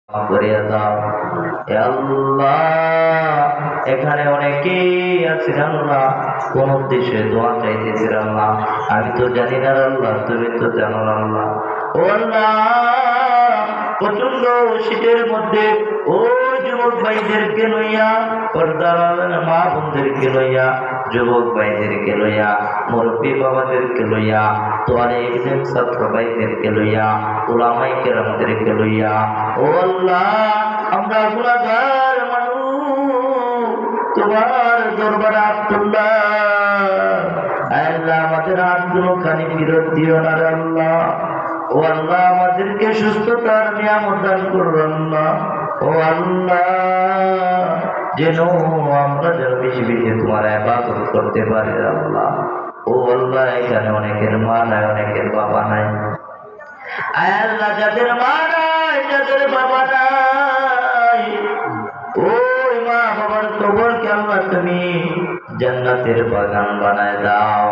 করিয়া দাও হে আল্লাহ। এখানে অনেকেই আছে আল্লাহ, কোন উদ্দেশ্যে দোয়া চাইতেছে আল্লাহ, আমি তো জানি না আল্লাহ, তুমি তো জানো আল্লাহ। ও আল্লাহ, প্রচন্ড শীতের মধ্যে ওই যুবক ভাইদেরকে লইয়া, পর্দার মা বোনদেরকে লইয়া, যুবক ভাইদেরকে লইয়া, মুরব্বী বাবাদেরকে লইয়া, তোমার একজন ছাত্র ভাইদেরকে লইয়া, উলামায়ে কেরামদেরকে লইয়া, ও আল্লাহ, আমরা গুনাহগার মানুষ, তোমার দরবারে আব্দুল্লাহ আল্লাহ, আমাদের হাতগুলো খানি ফিরত দিও না রে আল্লাহ। ও আল্লাহ, আমাদেরকে সুস্থতার নিয়ামত দান করো আল্লাহ। ও আল্লাহ, যেন আমরা যেন বেশি বেশি তোমার ইবাদত করতে পারি আল্লাহ। ও আল্লাহ, এখানে অনেকের মা নাই, অনেকের বাবা নাই, আয় আল্লাহ, যাদের মা নাই, যাদের বাবা নাই, ওই মা বাবার কবরকে আল্লাহ তুমি জান্নাতের বাগান বানায় দাও।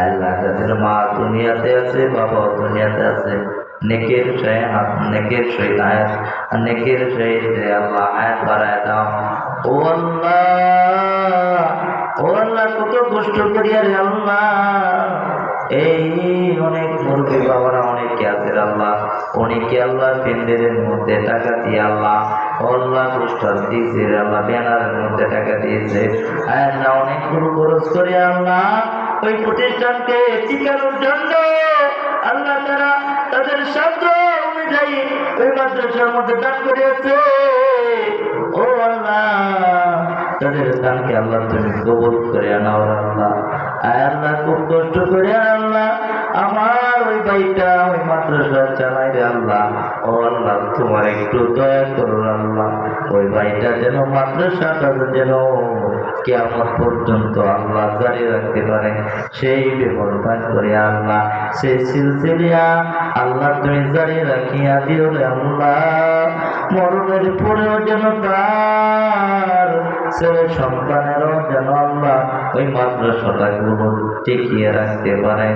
আল্লাহ, যাদের মা দুনিয়াতে আছে, বাবা দুনিয়াতে আছে, নেকের সহিত নেকের সহিত আয়াত, নেকের সহিত আল্লাহ আয়াত বাড়ায় দাও। ও আল্লাহ, ও আল্লাহ, কত কষ্ট করিয়া রে আল্লাহ, এই অনেক মুরব্বী বাবারা অনেকে আছে আল্লাহ, অনেকে আল্লাহ প্যান্ডেলের মধ্যে টাকা দিয়ে আল্লাহ, আল্লাহ পোস্টার দিয়েছে আল্লাহ, ব্যানারের মধ্যে টাকা দিয়েছে আল্লাহ, অনেকগুলো খরচ করে আল্লাহ ওই প্রতিষ্ঠানকে টিকানোর জন্য আল্লাহ তারা তাদের সাধ্য অনুযায়ী ওই মাদ্রাসার মধ্যে দান করেছে। ও আল্লাহ, তাদের দানকে আল্লাহ তুমি কবুল করে নাও আল্লাহ। আল্লাহ, খুব কষ্ট করে আল্লাহ আমার ওই ভাইটা ওই মাদ্রাসা চালাই রে আল্লাহ। ও আল্লাহ, তোমার একটু দয়া করো আল্লাহ, ওই ভাইটা যেন মাদ্রাসাটা যেন কিয়ামত পর্যন্ত আল্লাহ জারি রাখতে পারে, সেই ব্যবস্থা করে আল্লাহ, সেই সিলসিলা আল্লাহ তুমি জারি রাখিয়া দিও রে আল্লাহ। মরণের পরেও যেন তার ছেলে সন্তানেরও যেন আল্লাহ ওই মাদ্রাসাটাগুলো টিকিয়ে রাখতে পারে।